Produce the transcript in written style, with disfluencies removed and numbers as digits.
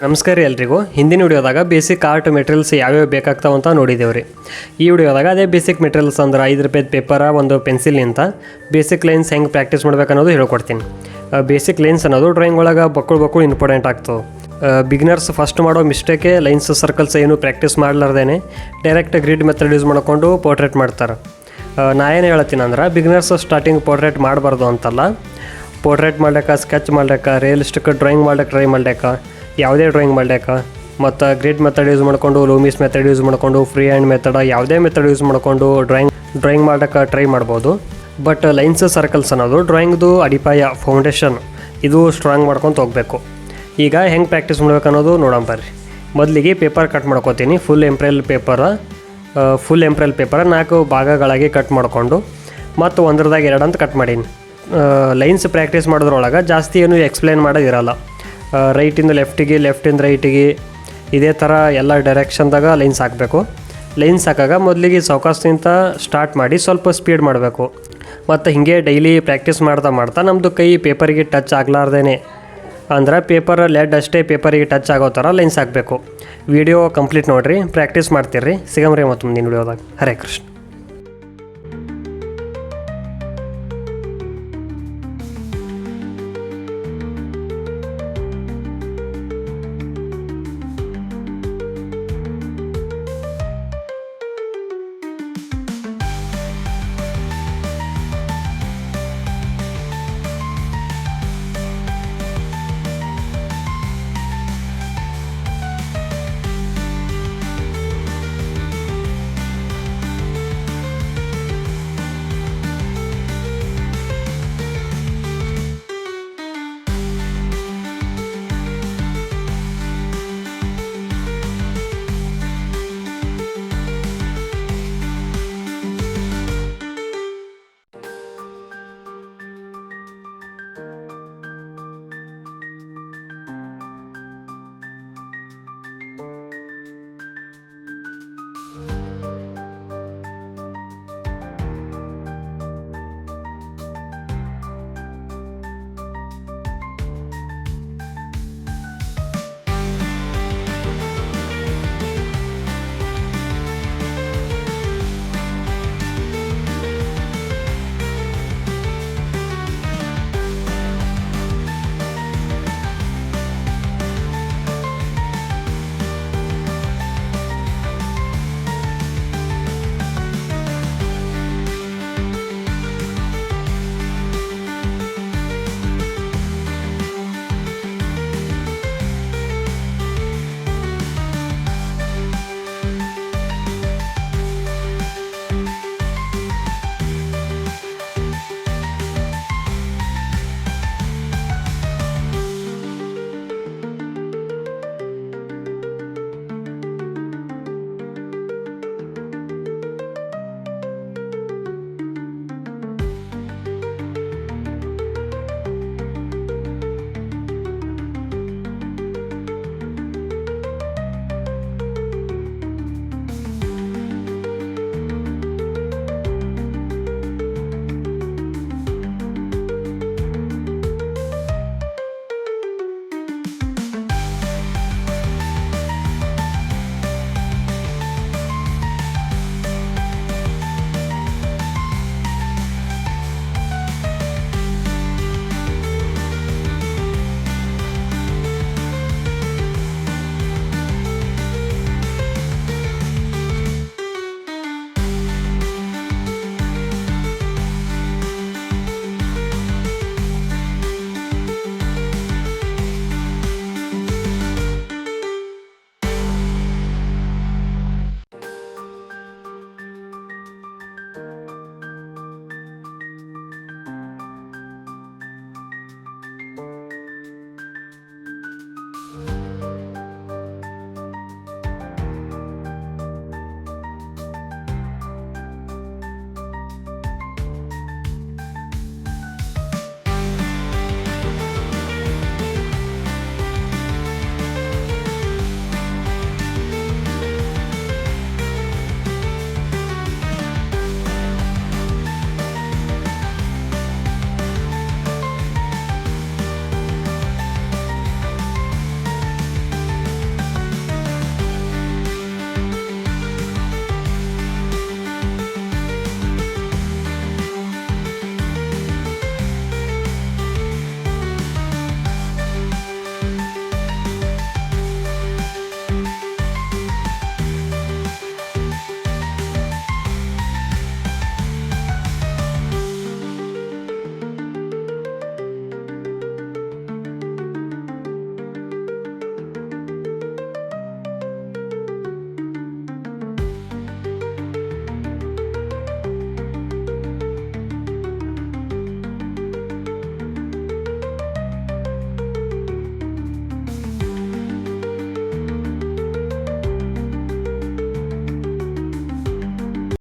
ನಮಸ್ಕಾರ ಎಲ್ರಿಗೂ. ಹಿಂದಿನ ವಿಡಿಯೋದಾಗ ಬೇಸಿಕ್ ಆರ್ಟ್ ಮೆಟೀರಿಯಲ್ಸ್ ಯಾವ್ಯಾವ ಬೇಕಾಗ್ತಾವ ಅಂತ ನೋಡಿದ್ದೇವ್ರಿ. ಈ ವಿಡಿಯೋದಾಗ ಅದೇ ಬೇಸಿಕ್ ಮೆಟೀರಿಯಲ್ಸ್ ಅಂದ್ರೆ 5 ರೂಪಾಯಿದ ಪೇಪರ, ಒಂದು ಪೆನ್ಸಿಲ್ನಿಂದ ಬೇಸಿಕ್ ಲೈನ್ಸ್ ಹೆಂಗೆ ಪ್ರಾಕ್ಟೀಸ್ ಮಾಡ್ಬೇಕು ಅನ್ನೋದು ಹೇಳ್ಕೊಡ್ತೀನಿ. ಬೇಸಿಕ್ ಲೈನ್ಸ್ ಅನ್ನೋದು ಡ್ರಾಯಿಂಗ್ ಒಳಗೆ ಬಕ್ಕಳು ಇಂಪಾರ್ಟೆಂಟ್ ಆಗ್ತವೆ. ಬಿಗಿನರ್ಸ್ ಫಸ್ಟ್ ಮಾಡೋ ಮಿಸ್ಟೇಕೆ ಲೈನ್ಸ್ ಸರ್ಕಲ್ಸ್ ಏನು ಪ್ರಾಕ್ಟೀಸ್ ಮಾಡ್ಲಾರ್ದೇನೆ ಡೈರೆಕ್ಟ್ ಗ್ರಿಡ್ ಮೆಥಡ್ ಯೂಸ್ ಮಾಡ್ಕೊಂಡು ಪೋರ್ಟ್ರೇಟ್ ಮಾಡ್ತಾರೆ. ನಾ ಏನು ಹೇಳ್ತೀನಿ ಅಂದ್ರೆ, ಬಿಗಿನರ್ಸ್ ಸ್ಟಾರ್ಟಿಂಗ್ ಪೋರ್ಟ್ರೇಟ್ ಮಾಡಬಾರ್ದು ಅಂತಲ್ಲ. ಪೋರ್ಟ್ರೇಟ್ ಮಾಡ್ಲಿಕ್ಕೆ, ಸ್ಕೆಚ್ ಮಾಡ್ಲಿಕ್ಕೆ, ರಿಯಲಿಸ್ಟಿಕ್ ಡ್ರಾಯಿಂಗ್ ಮಾಡ್ಲಿಕ್ಕೆ ಟ್ರೈ ಮಾಡ್ಲಿಕ್ಕೆ, ಯಾವುದೇ ಡ್ರಾಯಿಂಗ್ ಮಾಡ್ಲಿಕ್ಕೆ, ಮತ್ತು ಗ್ರಿಡ್ ಮೆಥಡ್ ಯೂಸ್ ಮಾಡ್ಕೊಂಡು, ಲೂಮಿಸ್ ಮೆಥಡ್ ಯೂಸ್ ಮಾಡ್ಕೊಂಡು, ಫ್ರೀ ಹ್ಯಾಂಡ್ ಮೆಥಡ್, ಯಾವುದೇ ಮೆಥಡ್ ಯೂಸ್ ಮಾಡ್ಕೊಂಡು ಡ್ರಾಯಿಂಗ್ ಮಾಡ್ಲಿಕ್ಕೆ ಟ್ರೈ ಮಾಡ್ಬೋದು. ಬಟ್ ಲೈನ್ಸ್ ಸರ್ಕಲ್ಸ್ ಅನ್ನೋದು ಡ್ರಾಯಿಂಗ್ದು ಅಡಿಪಾಯ, ಫೌಂಡೇಶನ್. ಇದು ಸ್ಟ್ರಾಂಗ್ ಮಾಡ್ಕೊತ ಹೋಗಬೇಕು. ಈಗ ಹೆಂಗೆ ಪ್ರಾಕ್ಟೀಸ್ ಮಾಡ್ಬೇಕು ಅನ್ನೋದು ನೋಡೋಣ ಬರ್ರಿ. ಮೊದಲಿಗೆ ಪೇಪರ್ ಕಟ್ ಮಾಡ್ಕೋತೀನಿ. ಫುಲ್ ಎಂಪ್ರೈಲ್ ಪೇಪರ 4 ಭಾಗಗಳಾಗಿ ಕಟ್ ಮಾಡಿಕೊಂಡು ಮತ್ತು ಒಂದ್ರದಾಗ 2 ಅಂತ ಕಟ್ ಮಾಡೀನಿ. ಲೈನ್ಸ್ ಪ್ರಾಕ್ಟೀಸ್ ಮಾಡೋದ್ರೊಳಗೆ ಜಾಸ್ತಿ ಏನು ಎಕ್ಸ್ಪ್ಲೇನ್ ಮಾಡೋದಿರಲ್ಲ. ರೈಟಿಂದ ಲೆಫ್ಟಿಗೆ, ಲೆಫ್ಟಿಂದ ರೈಟಿಗೆ, ಇದೇ ಥರ ಎಲ್ಲ ಡೈರೆಕ್ಷನ್ದಾಗ ಲೈನ್ಸ್ ಹಾಕಬೇಕು. ಲೈನ್ಸ್ ಹಾಕಾಗ ಮೊದಲಿಗೆ ಸಾವಕಾಶದಿಂದ ಸ್ಟಾರ್ಟ್ ಮಾಡಿ ಸ್ವಲ್ಪ ಸ್ಪೀಡ್ ಮಾಡಬೇಕು. ಮತ್ತು ಹೀಗೆ ಡೈಲಿ ಪ್ರಾಕ್ಟೀಸ್ ಮಾಡ್ತಾ ನಮ್ಮದು ಕೈ ಪೇಪರಿಗೆ ಟಚ್ ಆಗಲಾರ್ದೇನೆ, ಅಂದ್ರೆ ಪೇಪರ್ ಲೆಡ್ ಅಷ್ಟೇ ಪೇಪರಿಗೆ ಟಚ್ ಆಗೋ ಥರ ಲೈನ್ಸ್ ಹಾಕಬೇಕು. ವಿಡಿಯೋ ಕಂಪ್ಲೀಟ್ ನೋಡಿರಿ, ಪ್ರಾಕ್ಟೀಸ್ ಮಾಡ್ತೀರಿ. ಸಿಗಮ್ರಿ ಮತ್ತು ಮುಂದಿನ ವಿಡಿಯೋದಾಗ. ಹರೇ ಕೃಷ್ಣ.